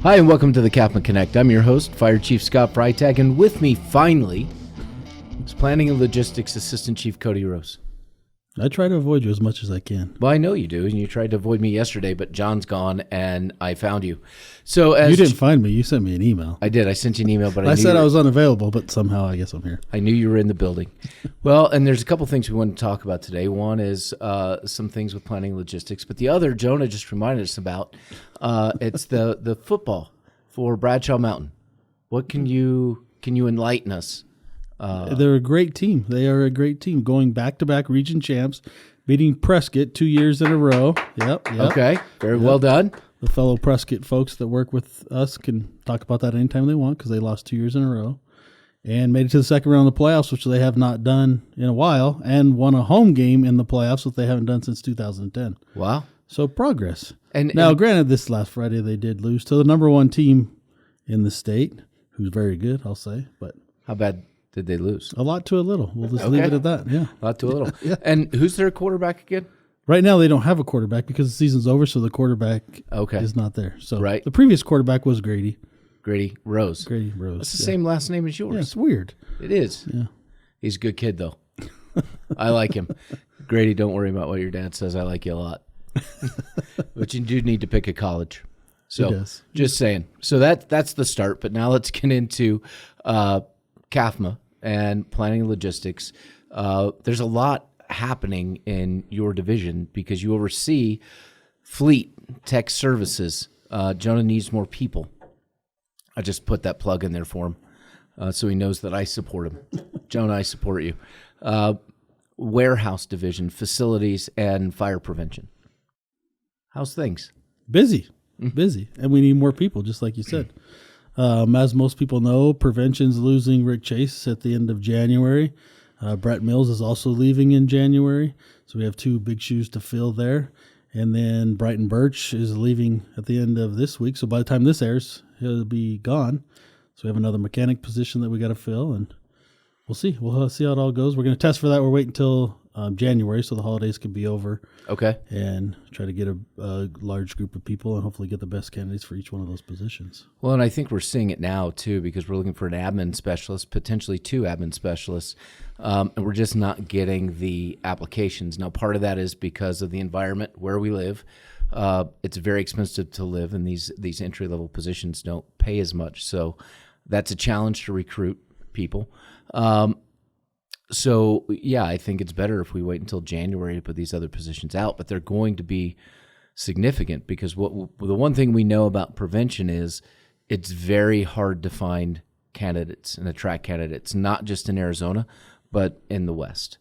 Hi, and welcome to the CAFMA Connect. I'm your host, Fire Chief Scott Freitag, and with me, finally, is Planning and Logistics Assistant Chief Cody Rose. I try to avoid you as much as I can. Well, I know you do, and you tried to avoid me yesterday, but John's gone, and I found you. So you didn't find me. You sent me an email. I did. I sent you an email, but I said I was unavailable, but somehow I guess I'm here. I knew you were in the building. Well, and there's a couple things we want to talk about today. One is some things with planning and logistics, but the other, Jonah just reminded us about, it's the football for Bradshaw Mountain. What can you enlighten us? They're a great team. They are a great team, going back-to-back region champs, beating Prescott 2 years in a row. Yep. Okay, very well done. The fellow Prescott folks that work with us can talk about that anytime they want because they lost 2 years in a row and made it to the second round of the playoffs, which they have not done in a while, and won a home game in the playoffs, which they haven't done since 2010. Wow. So progress. And granted, this last Friday they did lose to the number one team in the state, who's very good, I'll say. But how bad did they lose? A lot to a little. We'll just leave it at that. Yeah. A lot to a little. Yeah. And who's their quarterback again? Right now they don't have a quarterback because the season's over, so the quarterback is not there. So the previous quarterback was Grady. Grady Rose. That's the same last name as yours. Yeah, it's weird. It is. Yeah. He's a good kid, though. I like him. Grady, don't worry about what your dad says. I like you a lot. But you do need to pick a college. So just saying. So that's the start. But now let's get into CAFMA and planning and logistics. There's a lot happening in your division because you oversee fleet tech services. Jonah needs more people. I just put that plug in there for him so he knows that I support him. Jonah, I support you. Warehouse division, facilities, and fire prevention. How's things? Busy. And we need more people, just like you said. As most people know, prevention's losing Rick Chase at the end of January. Brett Mills is also leaving in January, so we have two big shoes to fill there. And then Brighton Birch is leaving at the end of this week, so by the time this airs, he'll be gone. So we have another mechanic position that we got to fill, and we'll see. We'll see how it all goes. We're going to test for that. We're waiting until January, so the holidays can be over. Okay. And try to get a large group of people and hopefully get the best candidates for each one of those positions. Well, and I think we're seeing it now, too, because we're looking for an admin specialist, potentially two admin specialists, and we're just not getting the applications. Now, part of that is because of the environment where we live. It's very expensive to live, and these entry-level positions don't pay as much. So that's a challenge to recruit people. So, yeah, I think it's better if we wait until January to put these other positions out, but they're going to be significant because the one thing we know about prevention is it's very hard to find candidates and attract candidates, not just in Arizona, but in the West.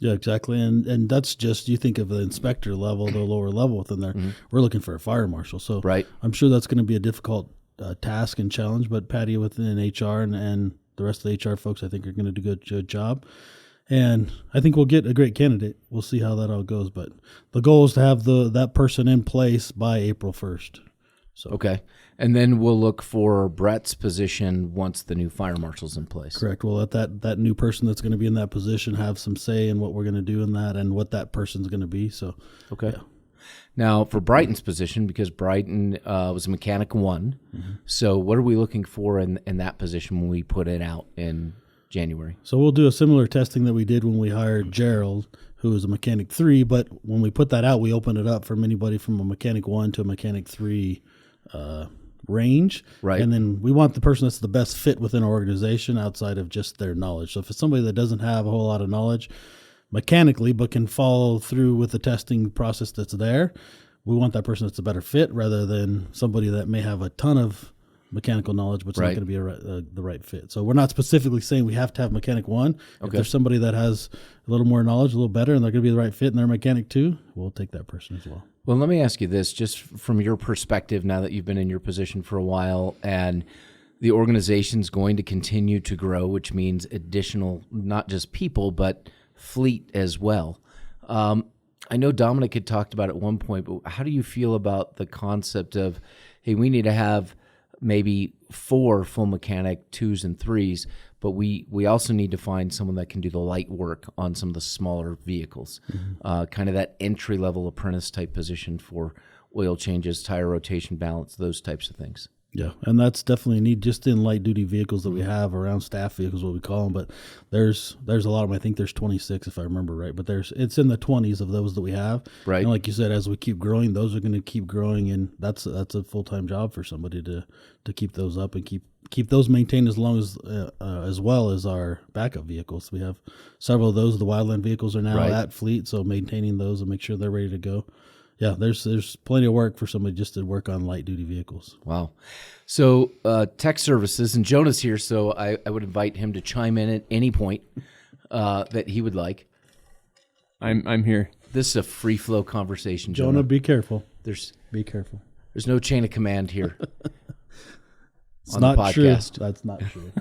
Yeah, exactly. And that's just, you think of the inspector level, the lower level within there. Mm-hmm. We're looking for a fire marshal. So I'm sure that's going to be a difficult task and challenge, but Patty within HR and the rest of the HR folks, I think, are going to do a good job. And I think we'll get a great candidate. We'll see how that all goes. But the goal is to have that person in place by April 1st. So. Okay. And then we'll look for Brett's position once the new fire marshal's in place. Correct. We'll let that new person that's going to be in that position have some say in what we're going to do in that and what that person's going to be. So, okay. Yeah. Now, for Brighton's position, because Brighton was a mechanic one, so what are we looking for in that position when we put it out in January? So we'll do a similar testing that we did when we hired Gerald, who was a mechanic 3, but when we put that out, we opened it up from anybody from a mechanic 1 to a mechanic 3 range. Right. And then we want the person that's the best fit within our organization outside of just their knowledge. So if it's somebody that doesn't have a whole lot of knowledge mechanically, but can follow through with the testing process that's there, we want that person that's a better fit rather than somebody that may have a ton of mechanical knowledge, but it's not going to be the right fit. So we're not specifically saying we have to have mechanic 1. If there's somebody that has a little more knowledge, a little better, and they're going to be the right fit and they're mechanic 2, we'll take that person as well. Well, let me ask you this, just from your perspective, now that you've been in your position for a while and the organization's going to continue to grow, which means additional, not just people, but fleet as well. I know Dominic had talked about it at one point, but how do you feel about the concept of, hey, we need to have maybe 4 full mechanic 2s and 3s, but we also need to find someone that can do the light work on some of the smaller vehicles, kind of that entry-level apprentice type position for oil changes, tire rotation balance, those types of things. Yeah, and that's definitely a need just in light duty vehicles that we have around staff vehicles, what we call them. But there's a lot of them. I think there's 26 if I remember right. But it's in the 20s of those that we have. Right. And like you said, as we keep growing, those are going to keep growing, and that's a full-time job for somebody to keep those up and keep those maintained as well as our backup vehicles. We have several of those. The wildland vehicles are now at fleet, so maintaining those and make sure they're ready to go. Yeah, there's plenty of work for somebody just to work on light duty vehicles. Wow. So tech services, and Jonah's here, so I would invite him to chime in at any point that he would like. I'm here. This is a free flow conversation, Jonah, be careful. Be careful. There's no chain of command here. It's on not the podcast. True. That's not true.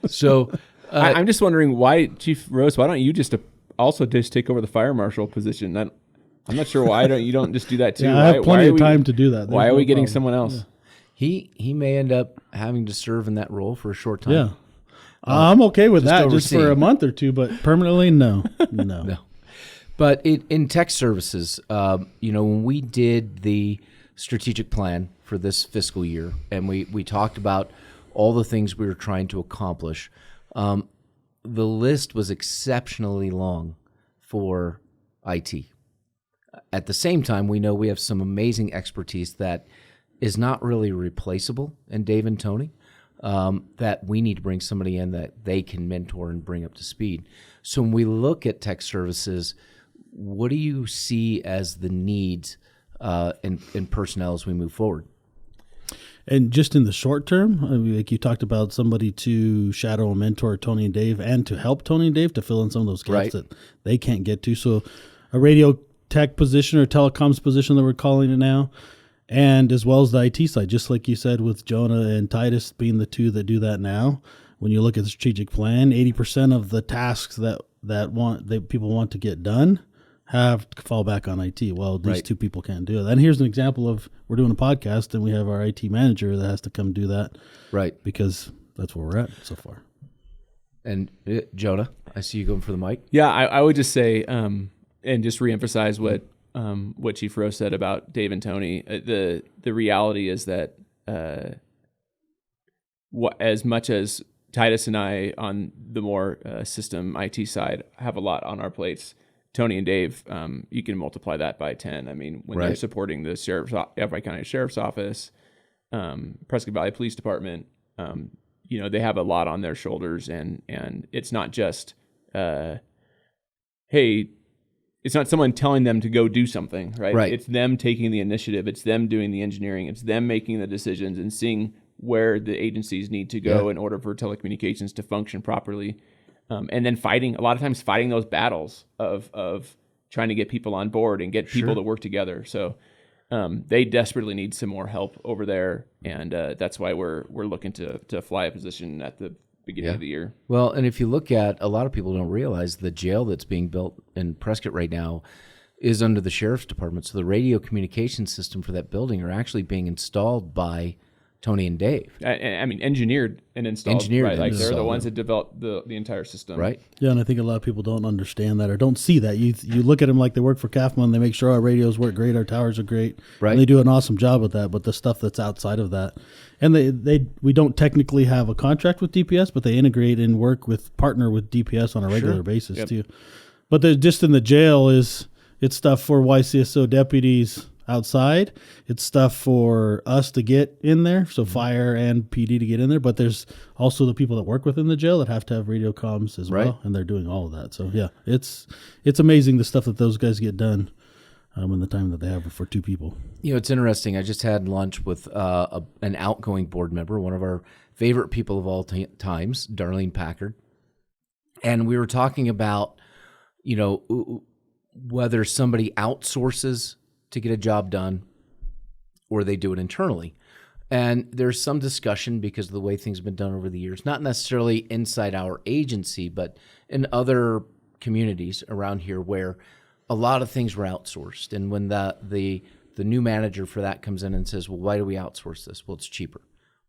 So I'm just wondering why, Chief Rose, why don't you just take over the fire marshal position? I'm not sure why you don't just do that too. Yeah, I have plenty of time to do that. Why are we getting someone else? Yeah. He may end up having to serve in that role for a short time. Yeah, I'm okay with that just for a month or two, but permanently, no. No. But in tech services, when we did the strategic plan for this fiscal year, and we talked about all the things we were trying to accomplish, the list was exceptionally long for IT. At the same time, we know we have some amazing expertise that is not really replaceable in Dave and Tony, that we need to bring somebody in that they can mentor and bring up to speed. So when we look at tech services, what do you see as the needs in personnel as we move forward? And just in the short term, I mean, like you talked about somebody to shadow and mentor Tony and Dave and to help Tony and Dave to fill in some of those gaps that they can't get to. So a radio tech position or telecoms position that we're calling it now, and as well as the IT side, just like you said with Jonah and Titus being the two that do that now. When you look at the strategic plan, 80% of the tasks that people want to get done have to fall back on IT. Well, these two people can't do it. And here's an example of we're doing a podcast and we have our IT manager that has to come do that. Right. Because that's where we're at so far. And Jonah, I see you going for the mic. Yeah, I would just say, and just reemphasize what Chief Rose said about Dave and Tony. The reality is that as much as Titus and I on the more system IT side have a lot on our plates, Tony and Dave, you can multiply that by 10. I mean, when they're supporting the Everett County Sheriff's Office, Prescott Valley Police Department, they have a lot on their shoulders, and it's not just, hey, it's not someone telling them to go do something, right? It's them taking the initiative. It's them doing the engineering. It's them making the decisions and seeing where the agencies need to go in order for telecommunications to function properly. And then a lot of times fighting those battles of trying to get people on board and get people to work together. So they desperately need some more help over there. And that's why we're looking to fly a position at the beginning of the year. Well, and if you look at, a lot of people don't realize the jail that's being built in Prescott right now is under the Sheriff's Department. So the radio communication system for that building are actually being installed by Tony and Dave. I mean, engineered and installed. Right? Like they're the ones that developed the entire system. Right. Yeah, and I think a lot of people don't understand that or don't see that. You look at them like they work for CAFMA and they make sure our radios work great, our towers are great. Right. And they do an awesome job with that, but the stuff that's outside of that. And we don't technically have a contract with DPS, but they integrate and partner with DPS on a regular basis too. But just in the jail it's stuff for YCSO deputies outside. It's stuff for us to get in there, so fire and PD to get in there. But there's also the people that work within the jail that have to have radio comms as well, and they're doing all of that. So yeah, it's amazing the stuff that those guys get done in the time that they have for two people. It's interesting. I just had lunch with an outgoing board member, one of our favorite people of all times, Darlene Packard, and we were talking about whether somebody outsources to get a job done or they do it internally. And there's some discussion because of the way things have been done over the years, not necessarily inside our agency, but in other communities around here where a lot of things were outsourced. And when the new manager for that comes in and says, well, why do we outsource this? Well, it's cheaper.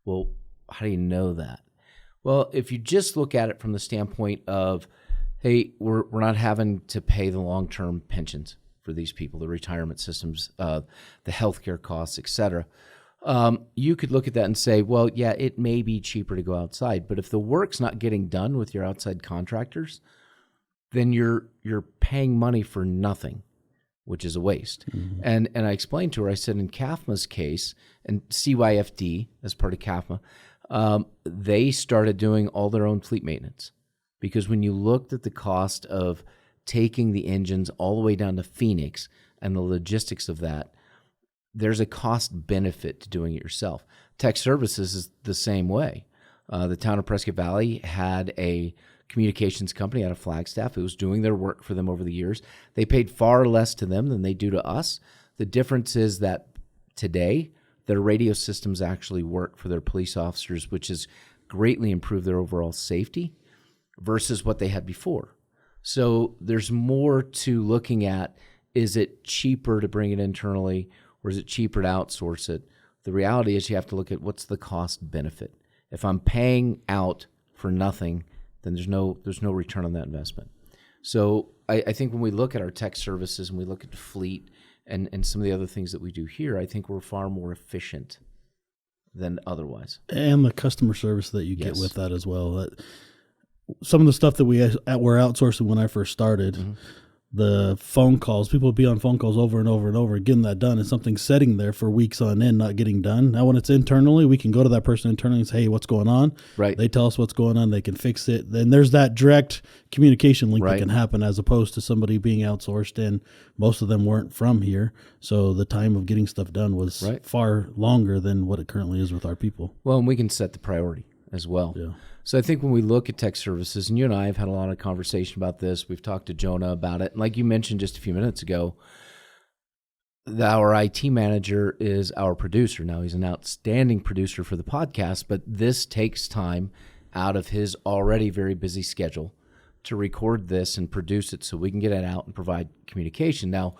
Well, how do you know that? Well, if you just look at it from the standpoint of, hey, we're not having to pay the long-term pensions for these people, the retirement systems, the healthcare costs, et cetera. You could look at that and say, well, yeah, it may be cheaper to go outside, but if the work's not getting done with your outside contractors, then you're paying money for nothing, which is a waste. Mm-hmm. And I explained to her, I said, in CAFMA's case, and CYFD as part of CAFMA, they started doing all their own fleet maintenance, because when you looked at the cost of taking the engines all the way down to Phoenix and the logistics of that, there's a cost benefit to doing it yourself. Tech Services is the same way. The town of Prescott Valley had a communications company out of Flagstaff who was doing their work for them over the years. They paid far less to them than they do to us. The difference is that today their radio systems actually work for their police officers, which has greatly improved their overall safety versus what they had before. So there's more to looking at. Is it cheaper to bring it internally, or is it cheaper to outsource it? The reality is you have to look at what's the cost benefit. If I'm paying out for nothing, then there's no return on that investment. So I think when we look at our tech services and we look at the fleet and some of the other things that we do here, I think we're far more efficient than otherwise. And the customer service that you get with that as well. Some of the stuff that we were outsourcing when I first started, mm-hmm. the phone calls, people would be on phone calls over and over and over, getting that done, and something sitting there for weeks on end, not getting done. Now, when it's internally, we can go to that person internally and say, hey, what's going on? Right. They tell us what's going on. They can fix it. Then there's that direct communication link that can happen, as opposed to somebody being outsourced, and most of them weren't from here. So the time of getting stuff done was far longer than what it currently is with our people. Well, and we can set the priority as well. Yeah. So I think when we look at tech services, and you and I have had a lot of conversation about this, we've talked to Jonah about it. And like you mentioned just a few minutes ago, our IT manager is our producer. Now, he's an outstanding producer for the podcast, but this takes time out of his already very busy schedule to record this and produce it so we can get it out and provide communication. Now,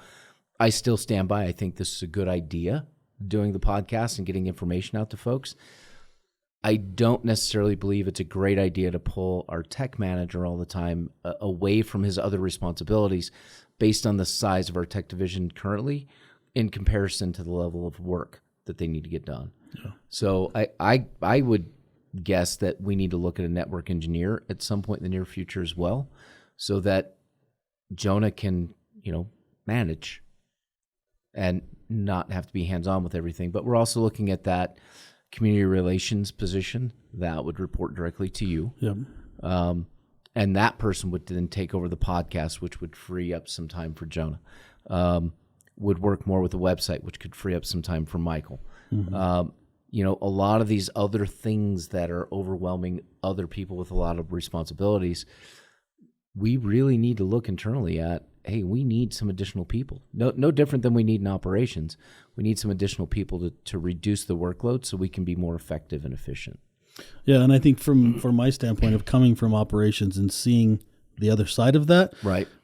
I still stand by. I think this is a good idea, doing the podcast and getting information out to folks. I don't necessarily believe it's a great idea to pull our tech manager all the time away from his other responsibilities based on the size of our tech division currently in comparison to the level of work that they need to get done. Yeah. So I would guess that we need to look at a network engineer at some point in the near future as well, so that Jonah can, manage and not have to be hands-on with everything. But we're also looking at that community relations position that would report directly to you. Yep. And that person would then take over the podcast, which would free up some time for Jonah. Would work more with the website, which could free up some time for Michael. Mm-hmm. A lot of these other things that are overwhelming other people with a lot of responsibilities, we really need to look internally at, hey, we need some additional people. No different than we need in operations. We need some additional people to reduce the workload so we can be more effective and efficient. Yeah, and I think from my standpoint of coming from operations and seeing the other side of that,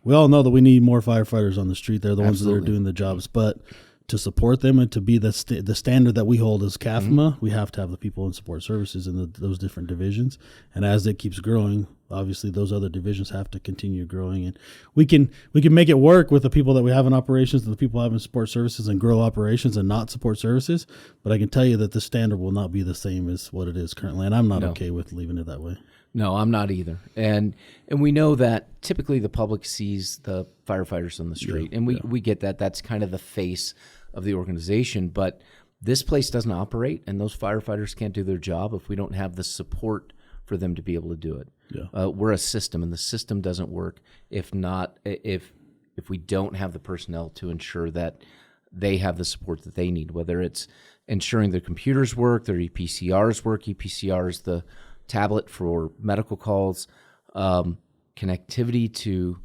we all know that we need more firefighters on the street. They're the ones that are doing the jobs. But to support them and to be the standard that we hold as CAFMA, mm-hmm. we have to have the people in support services in those different divisions. And as it keeps growing, obviously those other divisions have to continue growing. And we can make it work with the people that we have in operations and the people we have in support services and grow operations and not support services. But I can tell you that the standard will not be the same as what it is currently. And I'm not okay with leaving it that way. No, I'm not either. And we know that typically the public sees the firefighters on the street, and we get that. That's kind of the face of the organization. But this place doesn't operate, and those firefighters can't do their job if we don't have the support for them to be able to do it. Yeah. We're a system, and the system doesn't work if we don't have the personnel to ensure that they have the support that they need, whether it's ensuring their computers work, their EPCRs work. EPCR is the tablet for medical calls, connectivity to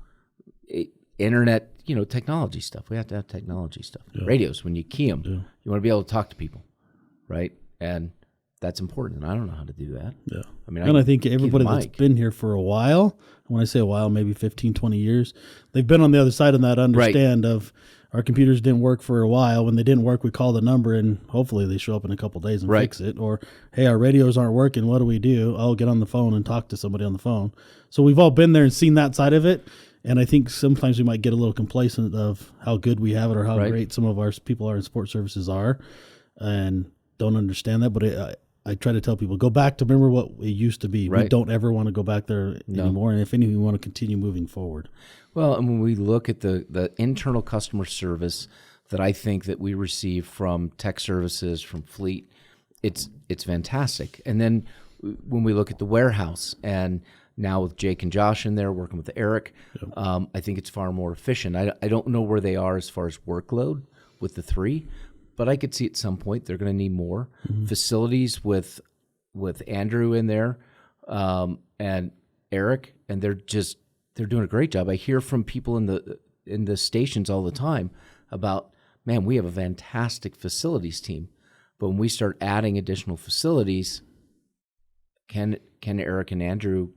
internet, technology stuff. We have to have technology stuff. Yeah. Radios, when you key them, you want to be able to talk to people, right? And that's important. And I don't know how to do that. Yeah. I think everybody that's been here for a while, when I say a while, maybe 15, 20 years, they've been on the other side of that understand of our computers didn't work for a while. When they didn't work, we call the number and hopefully they show up in a couple of days and fix it. Or, hey, our radios aren't working. What do we do? I'll get on the phone and talk to somebody on the phone. So we've all been there and seen that side of it. And I think sometimes we might get a little complacent of how good we have it or how great some of our people are in support services are. And don't understand that, but I try to tell people, go back to remember what it used to be. Right. We don't ever want to go back there anymore. And if anything, we want to continue moving forward. Well, and when we look at the internal customer service that I think that we receive from tech services, from fleet, it's fantastic. And then when we look at the warehouse, and now with Jake and Josh in there working with Eric, I think it's far more efficient. I don't know where they are as far as workload with the three, but I could see at some point they're going to need more facilities with Andrew in there and Eric, and they're doing a great job. I hear from people in the stations all the time about, man, we have a fantastic facilities team, but when we start adding additional facilities, can Eric and Andrew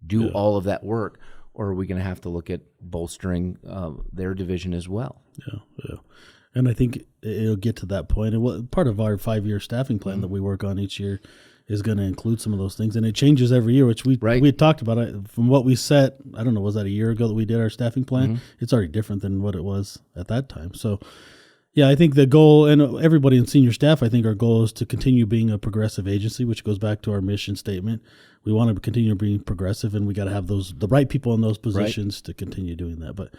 do all of that work, or are we going to have to look at bolstering their division as well? Yeah. And I think it'll get to that point. And what part of our 5-year staffing plan that we work on each year is going to include some of those things. And it changes every year, which we had talked about. From what we set, I don't know, was that a year ago that we did our staffing plan? It's already different than what it was at that time. So, yeah, I think the goal, and everybody in senior staff, I think our goal is to continue being a progressive agency, which goes back to our mission statement. We want to continue being progressive, and we got to have the right people in those positions to continue doing that. But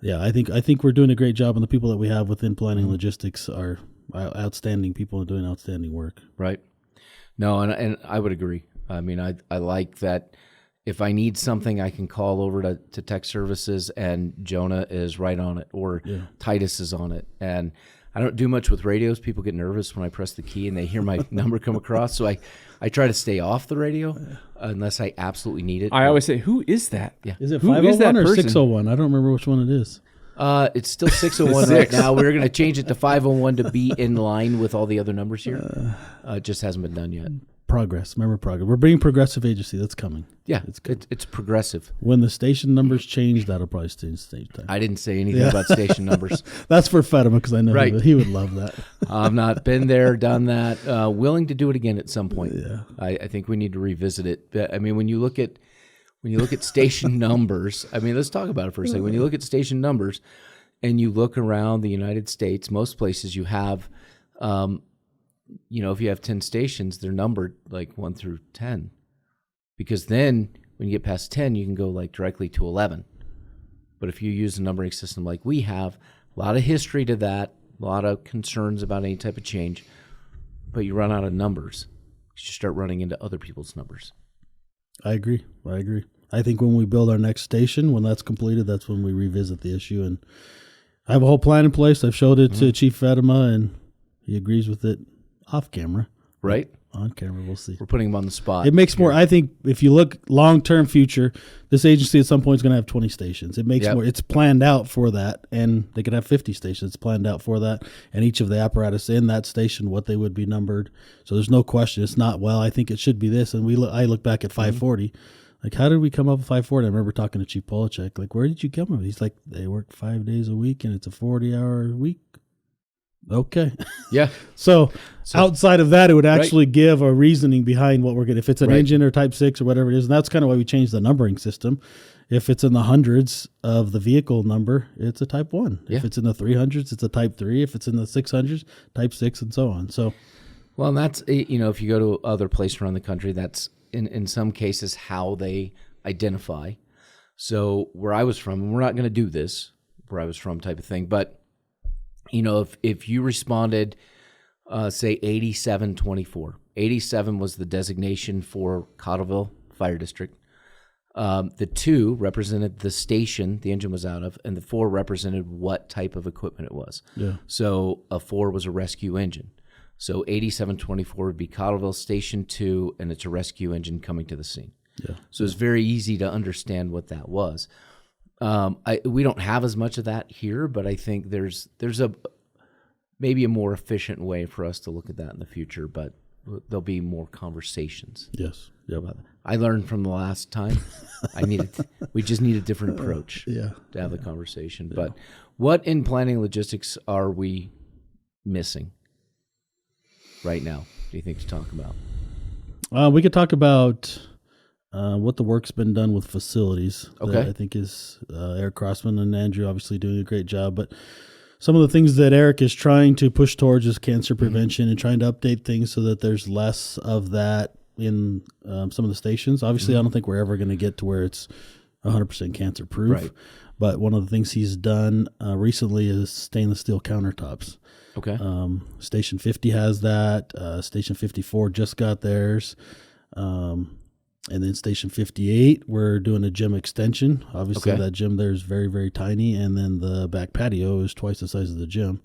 yeah, I think we're doing a great job, and the people that we have within planning logistics are outstanding people and doing outstanding work. Right. No, and I would agree. I mean, I like that. If I need something, I can call over to tech services, and Jonah is right on it, or Titus is on it. And I don't do much with radios. People get nervous when I press the key and they hear my number come across. So I try to stay off the radio unless I absolutely need it. I always say, who is that? Yeah. Is it 501 or 601? I don't remember which one it is. It's still 601 right now. We're going to change it to 501 to be in line with all the other numbers here. It just hasn't been done yet. Progress. Remember progress. We're bringing progressive agency. That's coming. Yeah, it's progressive. When the station numbers change, that'll probably change station time. I didn't say anything about station numbers. That's for Fatima, because I know he would love that. I've not been there, done that. Willing to do it again at some point. Yeah. I think we need to revisit it. I mean, when you look at station numbers, I mean, let's talk about it for a second. When you look at station numbers and you look around the United States, most places you have, if you have 10 stations, they're numbered like 1 through 10. Because then when you get past 10, you can go like directly to 11. But if you use a numbering system like we have, a lot of history to that, a lot of concerns about any type of change, but you run out of numbers. You start running into other people's numbers. I agree. I think when we build our next station, when that's completed, that's when we revisit the issue. And I have a whole plan in place. I've showed it to Chief Fatima, and he agrees with it off camera. Right. On camera, we'll see. We're putting him on the spot. It makes more, I think, if you look long-term future, this agency at some point is going to have 20 stations. It makes more, it's planned out for that, and they could have 50 stations. It's planned out for that, and each of the apparatus in that station, what they would be numbered. So there's no question. It's not, I think it should be this. And I look back at 540. Like, how did we come up with 540? I remember talking to Chief Polachek, like, where did you come up with? He's like, they work 5 days a week, and it's a 40-hour week. Okay. Yeah. So outside of that, it would actually give a reasoning behind what we're getting. If it's an engine or type 6 or whatever it is, and that's kind of why we changed the numbering system. If it's in the hundreds of the vehicle number, it's a type 1. Yeah. If it's in the 300s, it's a type 3. If it's in the 600s, type 6, and so on. So, well, and that's, if you go to other places around the country, that's in some cases how they identify. So where I was from, and we're not going to do this where I was from type of thing, but if you responded, say 8724, 87 was the designation for Cottleville Fire District. The 2 represented the station the engine was out of, and the 4 represented what type of equipment it was. Yeah. So a 4 was a rescue engine. So 8724 would be Cottleville Station 2, and it's a rescue engine coming to the scene. Yeah. So it's very easy to understand what that was. We don't have as much of that here, but I think there's maybe a more efficient way for us to look at that in the future, but there'll be more conversations. Yes. Yep. I learned from the last time. We just need a different approach to have the conversation. Yeah. But what in planning logistics are we missing right now, do you think, to talk about? We could talk about what the work's been done with facilities. Okay. I think is Eric Crossman and Andrew obviously doing a great job. But some of the things that Eric is trying to push towards is cancer prevention and trying to update things so that there's less of that in some of the stations. Obviously, I don't think we're ever going to get to where it's 100% cancer proof. Right. But one of the things he's done recently is stainless steel countertops. Okay. Station 50 has that. Station 54 just got theirs. And then Station 58, we're doing a gym extension. Obviously, that gym there is very, very tiny. And then the back patio is twice the size of the gym.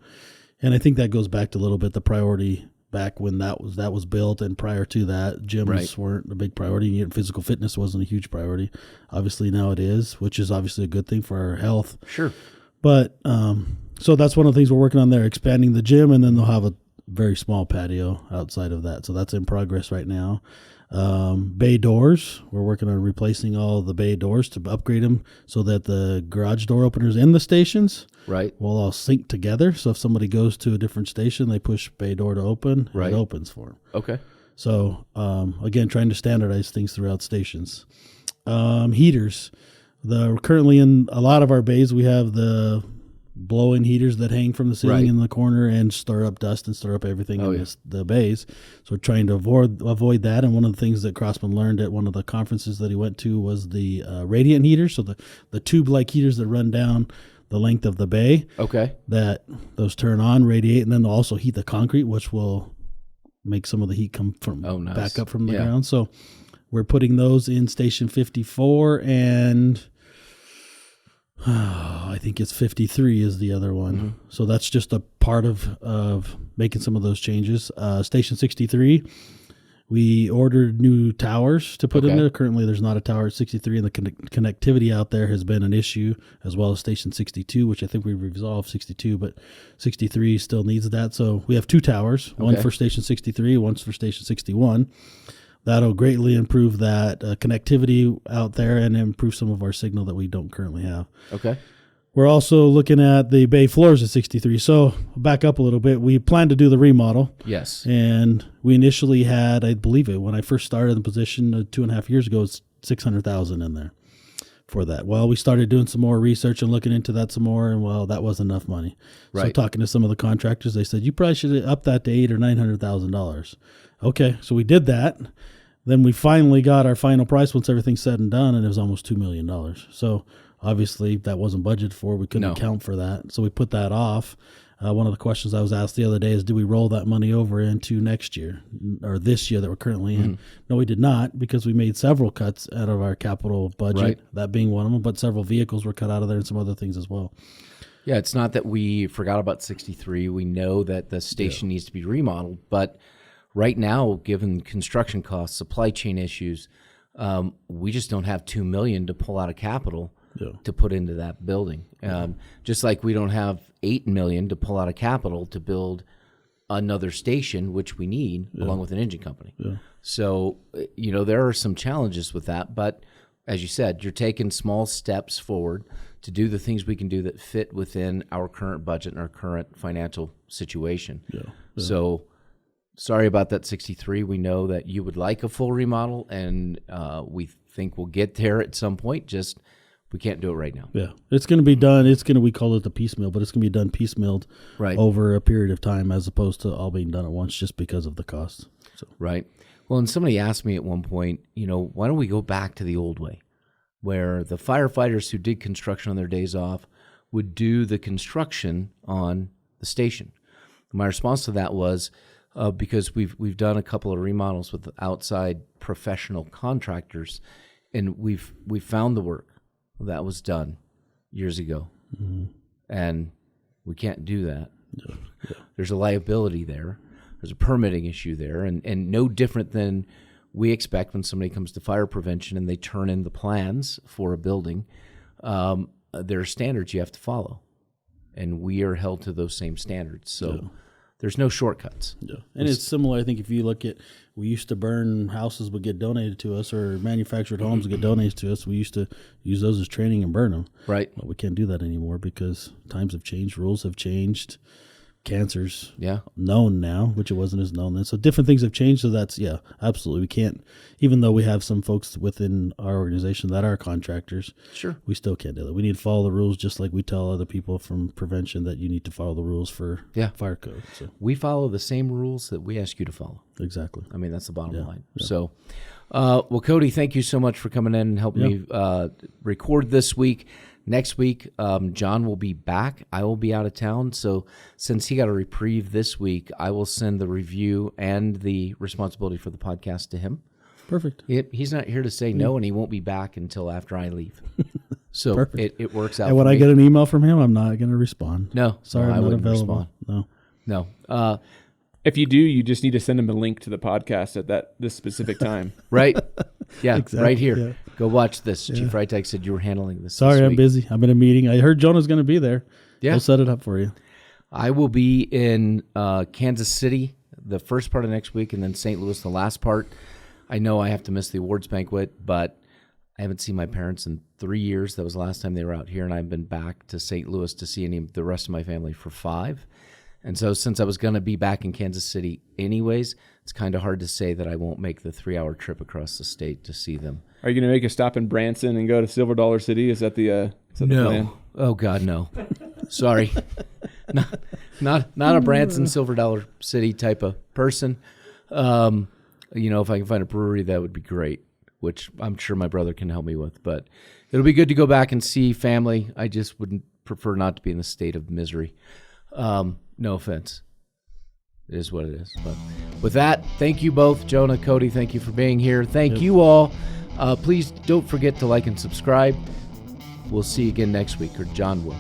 And I think that goes back to a little bit the priority back when that was built. And prior to that, gyms weren't a big priority. Physical fitness wasn't a huge priority. Obviously, now it is, which is obviously a good thing for our health. Sure. But so that's one of the things we're working on there, expanding the gym. And then they'll have a very small patio outside of that. So that's in progress right now. Bay doors, we're working on replacing all the bay doors to upgrade them so that the garage door openers in the stations will all sync together. So if somebody goes to a different station, they push bay door to open, it opens for them. Okay. So again, trying to standardize things throughout stations. Heaters, currently in a lot of our bays, we have the blow-in heaters that hang from the ceiling in the corner and stir up dust and stir up everything in the bays. So we're trying to avoid that. And one of the things that Crossman learned at one of the conferences that he went to was the radiant heaters. So the tube-like heaters that run down the length of the bay. Okay. That those turn on, radiate, and then they'll also heat the concrete, which will make some of the heat come from back up from the ground. So we're putting those in Station 54 and... I think it's 53 is the other one. Mm-hmm. So that's just a part of making some of those changes. Station 63, we ordered new towers to put in there. Currently, there's not a tower at 63, and the connectivity out there has been an issue, as well as Station 62, which I think we've resolved 62, but 63 still needs that. So we have two towers, one for Station 63, one for Station 61. That'll greatly improve that connectivity out there and improve some of our signal that we don't currently have. Okay. We're also looking at the bay floors at 63. So back up a little bit. We planned to do the remodel. Yes. And we initially had, I believe it, when I first started in the position 2.5 years ago, it's $600,000 in there for that. Well, we started doing some more research and looking into that some more, and well, that wasn't enough money. Right. So talking to some of the contractors, they said, you probably should up that to $800,000 or $900,000. Okay, so we did that. Then we finally got our final price once everything's said and done, and it was almost $2 million. So obviously that wasn't budgeted for. We couldn't account for that. So we put that off. One of the questions I was asked the other day is, do we roll that money over into next year or this year that we're currently in? No, we did not, because we made several cuts out of our capital budget, that being one of them, but several vehicles were cut out of there and some other things as well. Yeah, it's not that we forgot about 63. We know that the station needs to be remodeled, but right now, given construction costs, supply chain issues, we just don't have $2 million to pull out of capital to put into that building. Just like we don't have $8 million to pull out of capital to build another station, which we need, along with an engine company. So, there are some challenges with that. But as you said, you're taking small steps forward to do the things we can do that fit within our current budget and our current financial situation. So, sorry about that 63. We know that you would like a full remodel, and we think we'll get there at some point. Just we can't do it right now. Yeah, it's going to be done. We call it the piecemeal, but it's going to be done piecemealed over a period of time, as opposed to all being done at once, just because of the cost. So. Right. Well, and somebody asked me at one point, why don't we go back to the old way, where the firefighters who did construction on their days off would do the construction on the station? My response to that was, because we've done a couple of remodels with outside professional contractors, and we've found the work that was done years ago, and we can't do that. There's a liability there. There's a permitting issue there, and no different than we expect when somebody comes to fire prevention and they turn in the plans for a building. There are standards you have to follow, and we are held to those same standards. So. There's no shortcuts. Yeah. And it's similar, I think, if you look at, we used to burn houses would get donated to us, or manufactured homes would get donated to us. We used to use those as training and burn them. Right. But we can't do that anymore because times have changed, rules have changed, cancers known now, which it wasn't as known then. So different things have changed. So that's, absolutely. We can't, even though we have some folks within our organization that are contractors, we still can't do that. We need to follow the rules just like we tell other people from prevention that you need to follow the rules for fire code. So we follow the same rules that we ask you to follow. Exactly. I mean, that's the bottom line. Yeah. So, well, Cody, thank you so much for coming in and helping me record this week. Next week, John will be back. I will be out of town. So since he got a reprieve this week, I will send the review and the responsibility for the podcast to him. Perfect. He's not here to say no, and he won't be back until after I leave. So it works out. And when I get an email from him, I'm not going to respond. No. Sorry, I I'm not wouldn't available. Respond. No. If you do, you just need to send him a link to the podcast at this specific time. Right? Yeah, exactly. Right here. Yeah. Go watch this. Chief Freitag said you were handling this. Sorry, I'm week. busy. I'm in a meeting. I heard Jonah's going to be there. Yeah. We'll set it up for you. I will be in Kansas City the first part of next week, and then St. Louis the last part. I know I have to miss the awards banquet, but I haven't seen my parents in 3 years. That was the last time they were out here, and I've been back to St. Louis to see the rest of my family for 5. And so since I was going to be back in Kansas City anyways, it's kind of hard to say that I won't make the 3-hour trip across the state to see them. Are you going to make a stop in Branson and go to Silver Dollar City? Is that the plan? Oh, God, no. Sorry. Not a Branson, Silver Dollar City type of person. If I can find a brewery, that would be great, which I'm sure my brother can help me with. But it'll be good to go back and see family. I just wouldn't prefer not to be in the state of misery. No offense. It is what it is. But with that, thank you both, Jonah, Cody. Thank you for being here. Thank you all. Please don't forget to like and subscribe. We'll see you again next week, or John will.